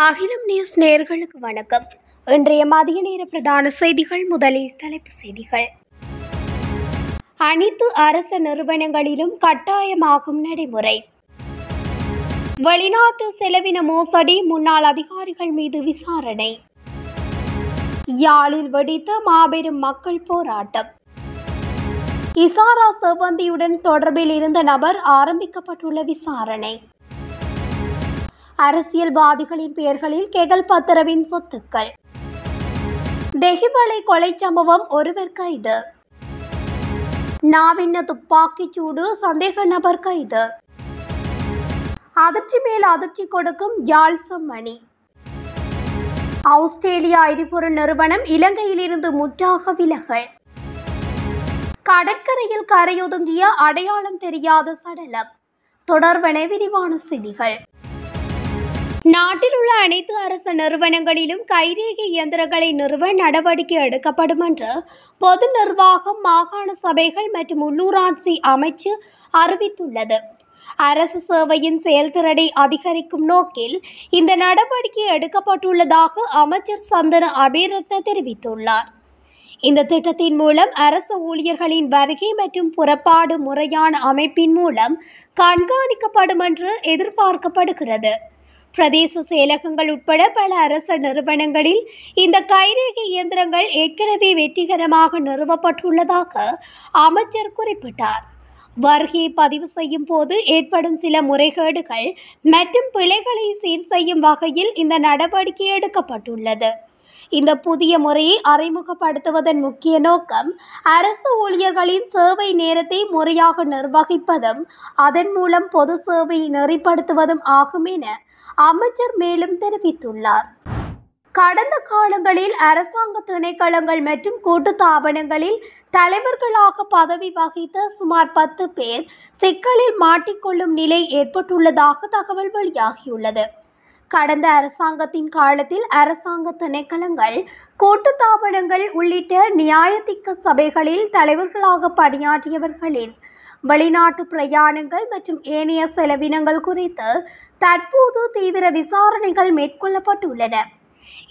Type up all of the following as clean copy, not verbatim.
அகிலம் நியூஸ் நேயர்களுக்கு வணக்கம். இன்றைய மதிய நேர பிரதான செய்திகள். முதலில் தலைப்புச் செய்திகள். அனைத்து அரசு நிறுவனங்களிலும் கட்டாயமாகும் நடைமுறை. வெளிநாட்டு செலவின மோசடி, முன்னாள் அதிகாரிகள் மீது விசாரணை. யாழில் வெடித்த மாபெரும் மக்கள் போராட்டம். இசாரா செவ்வந்தியுடன் தொடர்பில் இருந்த நபர் ஆரம்பிக்கப்பட்டுள்ள விசாரணை. அரசியல்வாதிகளின் பெயர்களில் கெகல் பத்திரவின் சொத்துக்கள். தெஹிவளை கொலை சம்பவம், ஒருவர் கைது. நாவின்ன துப்பாக்கிச் சூடு, சந்தேக நபர் கைது. அதிர்ச்சி மேல் அதிர்ச்சி கொடுக்கும் யாழ் செம்மணி. ஆஸ்திரேலியா எரிபொருள் நிறுவனம் இலங்கையிலிருந்து முற்றாக விலகல். கடற்கரையில் கரையொதுங்கிய அடையாளம் தெரியாத சடலம். தொடர்வன விரிவான செய்திகள். நாட்டில் உள்ள அனைத்து அரசு நிறுவனங்களிலும் கைரேகை இயந்திரங்களை நிறுவ நடவடிக்கை எடுக்கப்படும் என்று பொது நிர்வாகம், மாகாண சபைகள் மற்றும் உள்ளூராட்சி அமைச்சு அறிவித்துள்ளது. அரசு சேவையின் செயல்திறனை அதிகரிக்கும் நோக்கில் இந்த நடவடிக்கை எடுக்கப்பட்டுள்ளதாக அமைச்சர் சந்தன அபேரத்ன தெரிவித்துள்ளார். இந்த திட்டத்தின் மூலம் அரசு ஊழியர்களின் வருகை மற்றும் புறப்பாடு முறையான அமைப்பின் மூலம் கண்காணிக்கப்படும் என்று எதிர்பார்க்கப்படுகிறது. பிரதேச செயலகங்கள் உட்பட பல அரசு நிறுவனங்களில் இந்த கைரேகை இயந்திரங்கள் ஏற்கனவே வெற்றிகரமாக நிறுவப்பட்டுள்ளதாக அமைச்சர் குறிப்பிட்டார். வருகையை பதிவு செய்யும் போது ஏற்படும் சில முறைகேடுகள் மற்றும் பிழைகளை சீர் செய்யும் வகையில் இந்த நடவடிக்கை எடுக்கப்பட்டுள்ளது. இந்த புதிய முறையை அறிமுகப்படுத்துவதன் முக்கிய நோக்கம் அரசு ஊழியர்களின் சேவை நேரத்தை முறையாக நிர்வகிப்பதும் அதன் மூலம் பொது சேவையை நெறிப்படுத்துவதும் ஆகும் என அமைச்சர் மேலும் தெரிவித்துள்ளார். கடந்த காலங்களில் அரசாங்க திணைக்களங்கள் மற்றும் கூட்டுத்தாபனங்களில் தலைவர்களாக பதவி வகித்த சுமார் 10 பேர் சிக்கலில் மாட்டிக்கொள்ளும் நிலை ஏற்பட்டுள்ளதாக தகவல் வெளியாகியுள்ளது. கடந்த அரசாங்கத்தின் காலத்தில் அரசாங்க திணைக்களங்கள், கூட்டுத்தாபனங்கள் உள்ளிட்ட நியாயத்திக்க சபைகளில் தலைவர்களாக பணியாற்றியவர்களின் வெளிநாட்டு பிரயாணங்கள் மற்றும் ஏனைய செலவினங்கள் குறித்து தற்போது தீவிர விசாரணைகள் மேற்கொள்ளப்பட்டுள்ளன.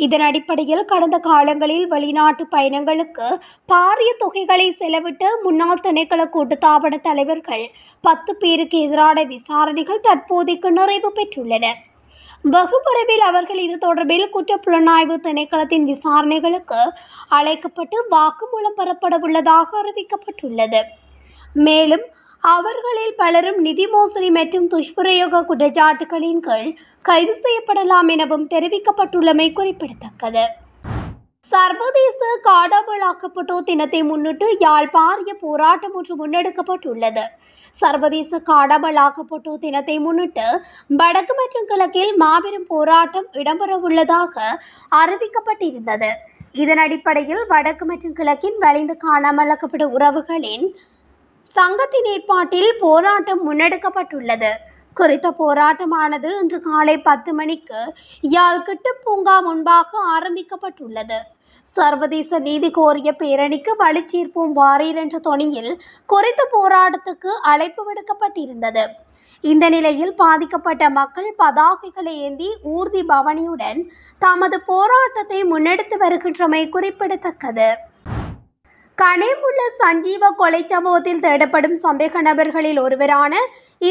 இதன் அடிப்படையில் கடந்த காலங்களில் வெளிநாட்டு பயணங்களுக்கு பாரிய தொகைகளை செலவிட்ட முன்னாள் திணைக்கள கூட்டுத்தாபன தலைவர்கள் 10 பேருக்கு எதிரான விசாரணைகள் தற்போதைக்கு நிறைவு பெற்றுள்ளன. வெகு விரைவில் அவர்கள் இது தொடர்பில் குற்றப்புலனாய்வு திணைக்களத்தின் விசாரணைகளுக்கு அழைக்கப்பட்டு வாக்குமூலம் பெறப்பட உள்ளதாக அறிவிக்கப்பட்டுள்ளது. மேலும் அவர்களில் பலரும் நிதி மோசடி மற்றும் துஷ்பிரயோக குற்றச்சாட்டுகளின் கீழ் கைது செய்யப்படலாம் எனவும் தெரிவிக்கப்பட்டுள்ளமை குறிப்பிடத்தக்கது. சர்வதேச காணாமலாக்கப்பட்டோர் தினத்தை முன்னிட்டு யாழ் பாரிய போராட்டம் ஒன்று முன்னெடுக்கப்பட்டுள்ளது. சர்வதேச காணாமலாக்கப்பட்டோர் தினத்தை முன்னிட்டு வடக்கு மற்றும் கிழக்கில் மாபெரும் போராட்டம் இடம்பெறவுள்ளதாக அறிவிக்கப்பட்டிருந்தது. இதன் அடிப்படையில் வடக்கு மற்றும் கிழக்கின் வலிந்து காணாமலாக்கப்பட்ட உறவுகளின் சங்கத்தின் ஏற்பாட்டில் போராட்டம் முன்னெடுக்கப்பட்டுள்ளது. குறித்த போராட்டமானது இன்று காலை 10 மணிக்கு யாழ் கிட்டு பூங்கா முன்பாக ஆரம்பிக்கப்பட்டுள்ளது. சர்வதேச நீதி கோரிய பேரணிக்கு வலுச்சேர்ப்போம் வாரீர் என்ற தொனியில் குறித்த போராட்டத்துக்கு அழைப்பு விடுக்கப்பட்டிருந்தது. இந்த நிலையில் பாதிக்கப்பட்ட மக்கள் பதாகைகளை ஏந்தி ஊர்தி பவனியுடன் தமது போராட்டத்தை முன்னெடுத்து வருகின்றமை குறிப்பிடத்தக்கது. கனேமுள்ள சஞ்சீவ கொலை சம்பவத்தில் தேடப்படும் சந்தேக நபர்களில் ஒருவரான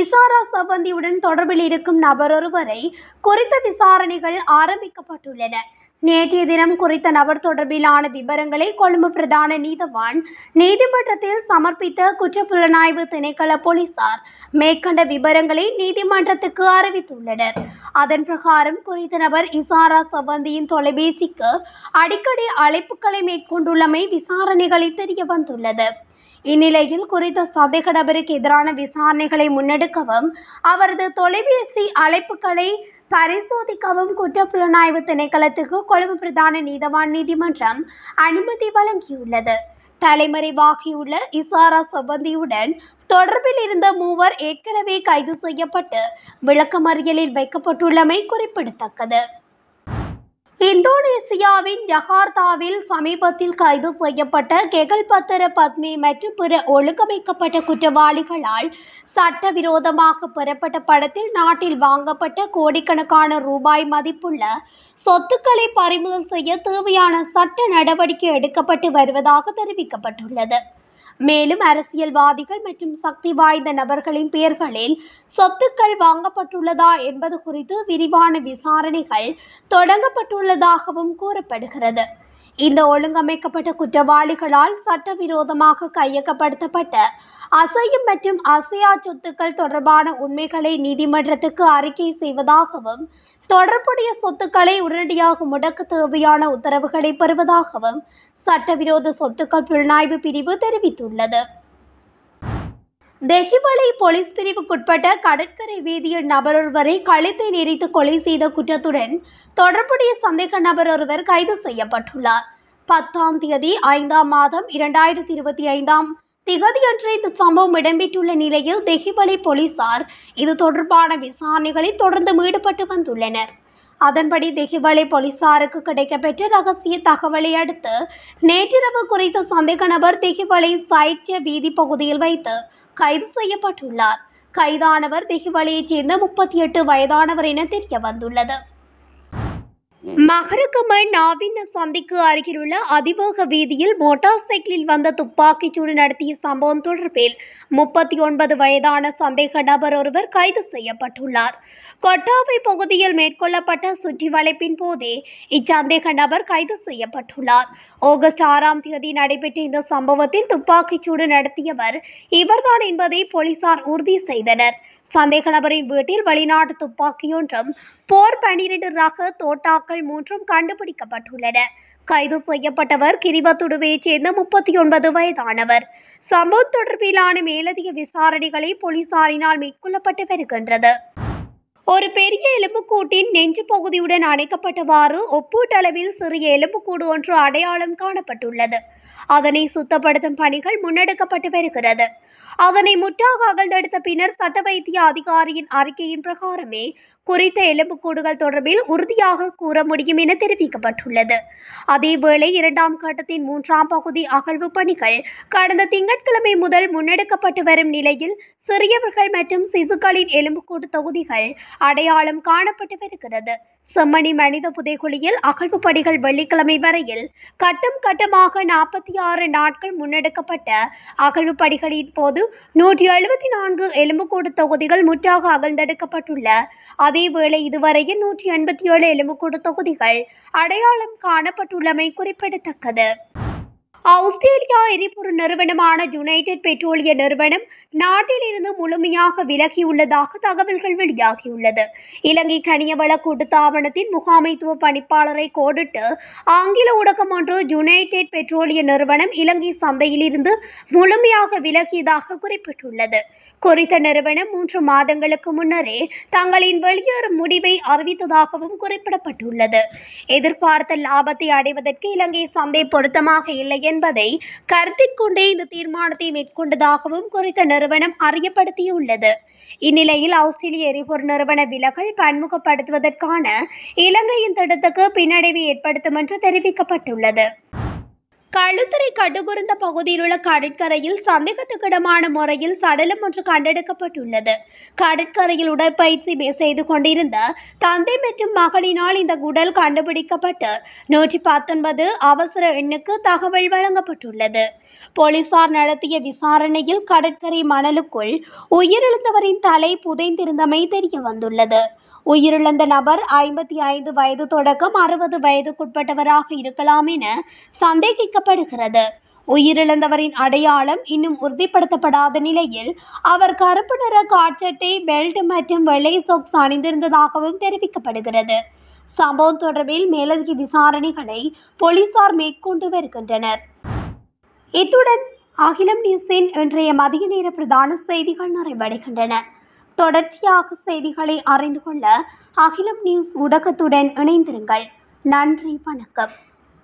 இசாரா செவ்வந்தியுடன் தொடர்பில் இருக்கும் நபர் ஒருவரை குறித்த விசாரணைகள் ஆரம்பிக்கப்பட்டுள்ளன. நேற்றைய தினம் குறித்த நபர் தொடர்பிலான விவரங்களை கொழும்பு பிரதான நீதவான் நீதிமன்றத்தில் சமர்ப்பித்த குற்றப்புலனாய்வு திணைக்கள போலீசார் மேற்கண்ட விவரங்களை நீதிமன்றத்துக்கு அறிவித்துள்ளனர். அதன் பிரகாரம் குறித்த நபர் இசாரா செவ்வந்தியின் தொலைபேசிக்கு அடிக்கடி அழைப்புகளை மேற்கொண்டுள்ளமை விசாரணைகளில் தெரிய வந்துள்ளது. இந்நிலையில் குறித்த சந்தேக நபருக்கு எதிரான விசாரணைகளை முன்னெடுக்கவும் அவரது தொலைபேசி அழைப்புகளை பரிசோதிக்கவும் குற்றப்புலனாய்வு திணைக்களத்துக்கு கொழும்பு பிரதான நீதவான் நீதிமன்றம் அனுமதி வழங்கியுள்ளது. தலைமறைவாகியுள்ள இசாரா செவ்வந்தியுடன் தொடர்பில் இருந்த 3 ஏற்கனவே கைது செய்யப்பட்டு விளக்கமறியலில் வைக்கப்பட்டுள்ளமை குறிப்பிடத்தக்கது. இந்தோனேசியாவின் ஜகார்த்தாவில் சமீபத்தில் கைது செய்யப்பட்ட கெகல்பத்தர பத்மி மற்றும் பிற ஒழுங்கமைக்கப்பட்ட குற்றவாளிகளால் சட்டவிரோதமாக பெறப்பட்ட படத்தில் நாட்டில் வாங்கப்பட்ட கோடிக்கணக்கான ரூபாய் மதிப்புள்ள சொத்துக்களை பறிமுதல் செய்ய தேவையான சட்ட நடவடிக்கை எடுக்கப்பட்டு வருவதாக தெரிவிக்கப்பட்டுள்ளது. மேலும் அரசியல்வாதிகள் மற்றும் சக்தி வாய்ந்த நபர்களின் பெயர்களில் சொத்துக்கள் வாங்கப்பட்டுள்ளதா என்பது குறித்து விரிவான விசாரணைகள் தொடங்கப்பட்டுள்ளதாகவும் கூறப்படுகிறது. இந்த ஒழுங்கமைக்கப்பட்ட குற்றவாளிகளால் சட்டவிரோதமாக கையகப்படுத்தப்பட்ட அசையும் மற்றும் அசையா சொத்துக்கள் தொடர்பான உண்மைகளை நீதிமன்றத்துக்கு அறிக்கை செய்வதாகவும் தொடர்புடைய சொத்துக்களை உடனடியாக முடக்க தேவையான உத்தரவுகளை பெறுவதாகவும் சட்டவிரோத சொத்துக்கள் புலனாய்வு பிரிவு தெரிவித்துள்ளது. தெஹிவளை போலீஸ் பிரிவுக்குட்பட்ட கடற்கரை வீதியில் நபரொருவரை கழுத்தை நெரித்து கொலை செய்த குற்றத்துடன் தொடர்புடைய சந்தேக நபர் ஒருவர் கைது செய்யப்பட்டுள்ளார். 10ஆம் தேதி 5ஆம் மாதம் 2025ஆம் திகதியன்று இந்த சம்பவம் இடம்பெற்றுள்ள நிலையில் தெஹிவளை போலீசார் இது தொடர்பான விசாரணைகளில் தொடர்ந்து ஈடுபட்டு வந்துள்ளனர். அதன்படி தெஹிவளை போலீசாருக்கு கிடைக்கப்பெற்ற ரகசிய தகவலை அடுத்து நேற்றிரவு குறித்த சந்தேக நபர் தெஹிவளை சைட்ய வீதி பகுதியில் வைத்து கைது செய்யப்பட்டுள்ளார். கைதானவர் தெஹிவளையைச் சேர்ந்த 38 வயதானவர் என தெரிய வந்துள்ளது. மகரகம நாவின் சந்திக்கு அருகிலுள்ள அதிவேக வீதியில் மோட்டார் சைக்கிளில் வந்த துப்பாக்கிச்சூடு நடத்திய சம்பவம் தொடர்பில் 39 வயதான சந்தேக நபர் ஒருவர் கைது செய்யப்பட்டுள்ளார். கொட்டாவை பகுதியில் மேற்கொள்ளப்பட்ட சுற்றி வளைப்பின் போதே இச்சந்தேக நபர் கைது செய்யப்பட்டுள்ளார். ஆகஸ்ட் 6ஆம் தேதி நடைபெற்ற இந்த சம்பவத்தில் துப்பாக்கிச்சூடு நடத்தியவர் இவர்தான் என்பதை போலீசார் உறுதி செய்தனர். சந்தேக நபரின் வீட்டில் வெளிநாட்டு துப்பாக்கியொன்றும் போர் 12 ரக தோட்டாக்கள் 3 கண்டுபிடிக்கப்பட்டுள்ளன. கைது செய்யப்பட்டவர் கிரிவத்துடுவையைச் சேர்ந்த 39 வயதானவர். சம்பவம் தொடர்பிலான மேலதிக விசாரணைகளை போலீசாரினால் மேற்கொள்ளப்பட்டு வருகின்றது. ஒரு பெரிய எலும்புக்கூட்டின் நெஞ்சு பகுதியுடன் அணைக்கப்பட்டவாறு ஒப்பீட்டளவில் சிறிய எலும்புக்கூடு ஒன்று அடையாளம் காணப்பட்டுள்ளது. அதனை சுத்தப்படுத்தும் பணிகள் முன்னெடுக்கப்பட்டு வருகிறது. அதனை முற்றாக அகழ்ந்தெடுத்த பின்னர் சட்ட வைத்திய அதிகாரியின் அறிக்கையின் பிரகாரமே குறித்த எலும்புக்கூடுகள் தொடர்பில் உறுதியாக கூற முடியும் என தெரிவிக்கப்பட்டுள்ளது. அதேவேளை 2ஆம் கட்டத்தின் 3ஆம் பகுதி அகழ்வு பணிகள் கடந்த திங்கட்கிழமை முதல் முன்னெடுக்கப்பட்டு வரும் நிலையில் சிறியவர்கள் மற்றும் சிசுக்களின் எலும்புக்கூடு தொகுதிகள் அடையாளம் காணப்பட்டு வருகிறது. செம்மணி மனித புதைகுழியில் அகழ்வு பணிகள் வெள்ளிக்கிழமை வரையில் கட்டம் கட்டமாக 46 நாட்கள் முன்னெடுக்கப்பட்ட அகழ்வு பணிகளின் போது 174 எலும்புக்கூடு தொகுதிகள் முற்றாக அகழ்ந்தெடுக்கப்பட்டுள்ள அதேவேளை இதுவரையில் 187 எலும்புக்கூடு தொகுதிகள் அடையாளம் காணப்பட்டுள்ளமை குறிப்பிடத்தக்கது. ஆஸ்திரேலியா எரிபொருள் நிறுவனமான யுனைடெட் பெட்ரோலிய நிறுவனம் நாட்டில் இருந்து முழுமையாக விலகியுள்ளதாக தகவல்கள் வெளியாகியுள்ளது. இலங்கை கனியவள கூட்டுத்தாபனத்தின் முகாமைத்துவ பணிப்பாளரை கோடிட்டு ஆங்கில ஊடகம் ஒன்று யுனைடெட் பெட்ரோலிய நிறுவனம் இலங்கை சந்தையில் இருந்து முழுமையாக விலகியதாக குறிப்பிட்டுள்ளது. குறித்த நிறுவனம் 3 மாதங்களுக்கு முன்னரே தங்களின் வெளியேறும் முடிவை அறிவித்ததாகவும் குறிப்பிடப்பட்டுள்ளது. எதிர்பார்த்த லாபத்தை அடைவதற்கு இலங்கை சந்தை பொருத்தமாக இல்லை என்பதை கருத்தில் கொண்டே இந்த தீர்மானத்தை மேற்கொண்டதாகவும் குறித்த நிறுவனம் அறியப்படுத்தியுள்ளது. இந்நிலையில் ஆஸ்திரேலிய எரிபொருள் நிறுவன விலகல் பன்முகப்படுத்துவதற்கான இலங்கையின் திட்டத்துக்கு பின்னடைவை ஏற்படுத்தும் என்று தெரிவிக்கப்பட்டுள்ளது. களுத்துறை கட்டுகுருந்த பகுதியில் உள்ள கடற்கரையில் சந்தேகத்துக்கிடமான முறையில் சடலம் ஒன்று கண்டெடுக்கப்பட்டுள்ளது. கடற்கரையில் உடற்பயிற்சி செய்து கொண்டிருந்த தந்தை மற்றும் மகளினால் இந்த உடல் கண்டுபிடிக்கப்பட்டு 119 அவசர எண்ணுக்கு தகவல் வழங்கப்பட்டுள்ளது. போலீசார் நடத்திய விசாரணையில் கடற்கரை மணலுக்குள் உயிரிழந்தவரின் தலை புதைந்திருந்தமை தெரிய வந்துள்ளது. உயிரிழந்த நபர் 55 வயது தொடக்கம் 60 வயதுக்குட்பட்டவராக இருக்கலாம் என சந்தேகிக்கப்படுகிறது. உயிரிழந்தவரின் அடையாளம் இன்னும் உறுதிப்படுத்தப்படாத நிலையில் அவர் கருப்பு நிற காட்சட்டை, பெல்ட் மற்றும் வெள்ளை சாக்ஸ் அணிந்திருந்ததாகவும் தெரிவிக்கப்படுகிறது. சம்பவம் தொடர்பில் மேலதிக விசாரணைகளை போலீசார் மேற்கொண்டு வருகின்றனர். இத்துடன் அகிலம் நியூஸின் இன்றைய மதிய நேர பிரதான செய்திகள் நிறைவடைகின்றன. தொடர்ச்சியாக செய்திகளை அறிந்து கொள்ள அகிலம் நியூஸ் ஊடகத்துடன் இணைந்திருங்கள். நன்றி, வணக்கம்.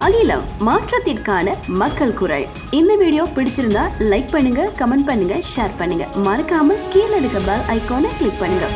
அகிலம், மாற்றத்திற்கான மக்கள் குரல். இந்த வீடியோ பிடிச்சிருந்தா லைக் பண்ணுங்க, கமெண்ட் பண்ணுங்க, ஷேர் பண்ணுங்க. மறக்காம கீழே இருக்க பெல் ஐகானை கிளிக் பண்ணுங்க.